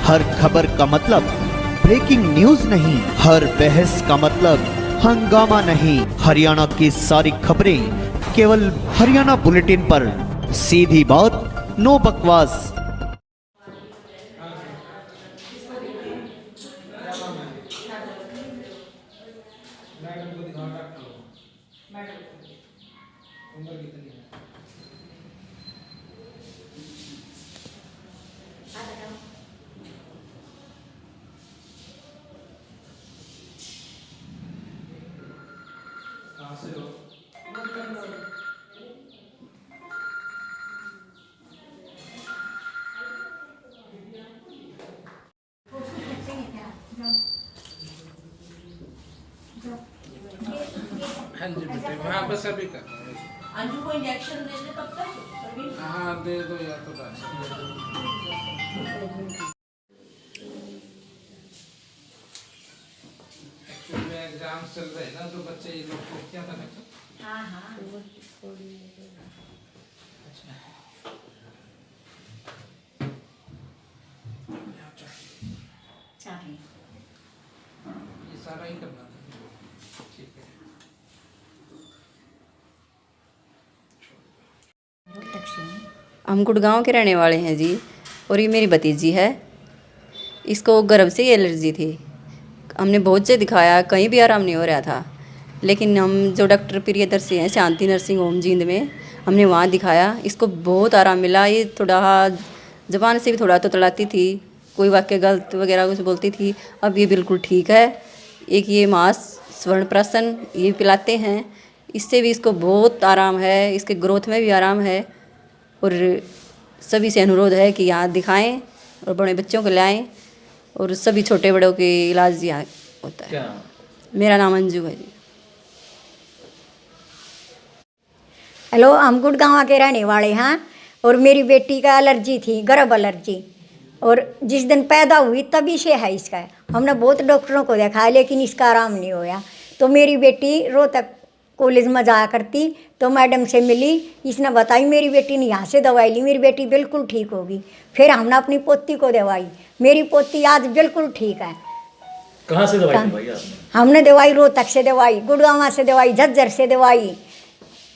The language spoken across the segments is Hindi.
हर खबर का मतलब ब्रेकिंग न्यूज नहीं, हर बहस का मतलब हंगामा नहीं। हरियाणा की सारी खबरें केवल हरियाणा बुलेटिन पर। सीधी बात, नो बकवास। मैडम को दिखाओ डॉक्टर को। मैडम उम्र कितनी है? कहाँ से हो? हाँ जी बेटे, हाँ बस अभी कर रहा हूँ। अंजू को इंजेक्शन दे दे तब तक अभी। हाँ दे दो या तो डॉक्टर। एक्चुअली में एग्जाम चल रहे हैं ना, तो बच्चे ये लोग को क्या था ना। हाँ हाँ अच्छा चाहिए। ये सारा ही करना था। ठीक है। हम गुड़गांव के रहने वाले हैं जी, और ये मेरी भतीजी है। इसको गर्भ से ही एलर्जी थी। हमने बहुत से दिखाया, कहीं भी आराम नहीं हो रहा था। लेकिन हम जो डॉक्टर प्रियदर्शी हैं शांति नर्सिंग होम जींद में, हमने वहाँ दिखाया। इसको बहुत आराम मिला। ये थोड़ा ज़बान से भी थोड़ा तो तड़ाती थी, कोई वाक्य गलत वगैरह कुछ बोलती थी। अब ये बिल्कुल ठीक है। एक ये मांस स्वर्ण प्राशन ये पिलाते हैं, इससे भी इसको बहुत आराम है। इसके ग्रोथ में भी आराम है। और सभी से अनुरोध है कि यहाँ दिखाएं और बड़े बच्चों को लाएं, और सभी छोटे बड़ों के इलाज यहाँ होता है। क्या? मेरा नाम अंजू है जी। हेलो, हम गुड़गांव के रहने वाले हैं। और मेरी बेटी का एलर्जी थी, गर्भ एलर्जी, और जिस दिन पैदा हुई तभी से है इसका। हमने बहुत डॉक्टरों को दिखाया लेकिन इसका आराम नहीं होया। तो मेरी बेटी रोहतक कॉलेज में जाया करती, तो मैडम से मिली, इसने बताई मेरी बेटी ने यहाँ से दवाई ली, मेरी बेटी बिल्कुल ठीक होगी। फिर हमने अपनी पोती को दवाई, मेरी पोती आज बिल्कुल ठीक है। कहाँ से दवाई दवाई आपने? हमने दवाई रोहतक से दवाई, गुड़गांव से दवाई, झज्जर से दवाई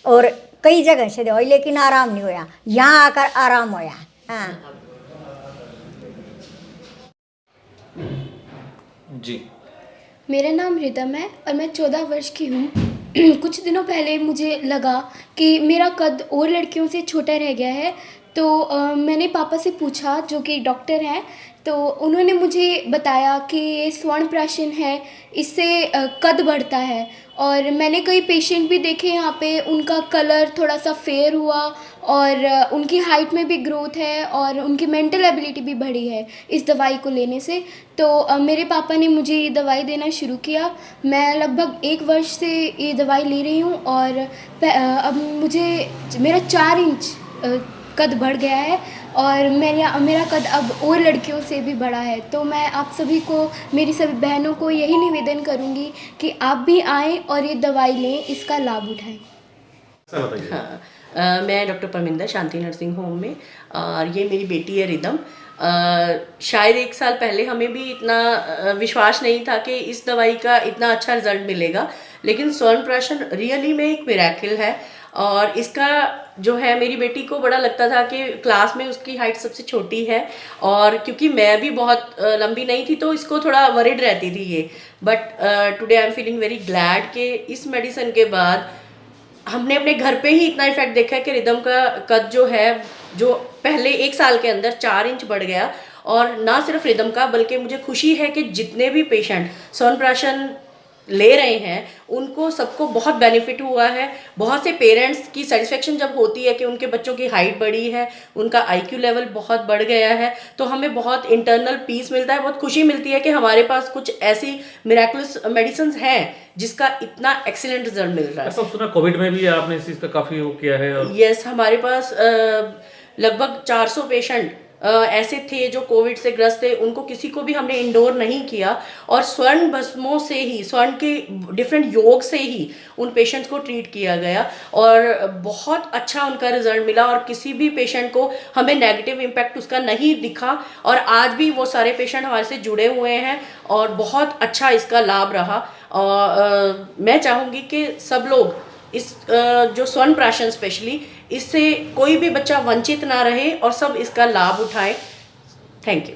और कई जगह से दवाई, लेकिन आराम नहीं होया। यहाँ आकर आराम होया। हाँ जी, मेरा नाम रिदम है और मैं 14 वर्ष की हूँ। कुछ दिनों पहले मुझे लगा कि मेरा कद और लड़कियों से छोटा रह गया है, तो मैंने पापा से पूछा जो कि डॉक्टर हैं, तो उन्होंने मुझे बताया कि ये स्वर्ण प्राशन है, इससे कद बढ़ता है। और मैंने कई पेशेंट भी देखे यहाँ पे, उनका कलर थोड़ा सा फेयर हुआ और उनकी हाइट में भी ग्रोथ है और उनकी मेंटल एबिलिटी भी बढ़ी है इस दवाई को लेने से। तो मेरे पापा ने मुझे ये दवाई देना शुरू किया। मैं लगभग 1 वर्ष से ये दवाई ले रही हूँ और अब मेरा 4 इंच कद बढ़ गया है और मेरा कद अब और लड़कियों से भी बड़ा है। तो मैं आप सभी को, मेरी सभी बहनों को यही निवेदन करूँगी कि आप भी आएँ और ये दवाई लें, इसका लाभ उठाएं। हाँ, मैं डॉक्टर परमिंदर शांति नर्सिंग होम में, और ये मेरी बेटी है रिदम। शायद 1 साल पहले हमें भी इतना विश्वास नहीं था कि इस दवाई का इतना अच्छा रिजल्ट मिलेगा, लेकिन स्वर्ण प्राशन रियली में एक मिरेकल है। और इसका जो है, मेरी बेटी को बड़ा लगता था कि क्लास में उसकी हाइट सबसे छोटी है, और क्योंकि मैं भी बहुत लंबी नहीं थी तो इसको थोड़ा वरिड रहती थी ये। But today I am feeling very glad कि इस मेडिसिन के बाद हमने अपने घर पे ही इतना इफेक्ट देखा है कि रिदम का कद जो है, जो पहले 1 साल के अंदर 4 इंच बढ़ गया। और ना सिर्फ रिदम का, बल्कि मुझे खुशी है कि जितने भी पेशेंट स्वर्ण प्राशन ले रहे हैं उनको सबको बहुत बेनिफिट हुआ है। बहुत से पेरेंट्स की सेटिस्फेक्शन जब होती है कि उनके बच्चों की हाइट बढ़ी है, उनका आईक्यू लेवल बहुत बढ़ गया है, तो हमें बहुत इंटरनल पीस मिलता है, बहुत खुशी मिलती है कि हमारे पास कुछ ऐसी मिरेकुलस मेडिसिन्स हैं जिसका इतना एक्सीलेंट रिजल्ट मिल रहा है। ऐसा सुना कोविड में भी आपने इस चीज़ का काफ़ी वो किया है। और यस, हमारे पास लगभग 400 पेशेंट ऐसे थे जो कोविड से ग्रस्त थे, उनको किसी को भी हमने इंडोर नहीं किया और स्वर्ण भस्मों से ही, स्वर्ण के डिफरेंट योग से ही उन पेशेंट्स को ट्रीट किया गया और बहुत अच्छा उनका रिजल्ट मिला और किसी भी पेशेंट को हमें नेगेटिव इम्पैक्ट उसका नहीं दिखा और आज भी वो सारे पेशेंट हमारे से जुड़े हुए हैं और बहुत अच्छा इसका लाभ रहा। और मैं चाहूँगी कि सब लोग इस जो स्वर्ण प्राशन स्पेशली, इससे कोई भी बच्चा वंचित ना रहे और सब इसका लाभ उठाएं। Thank you.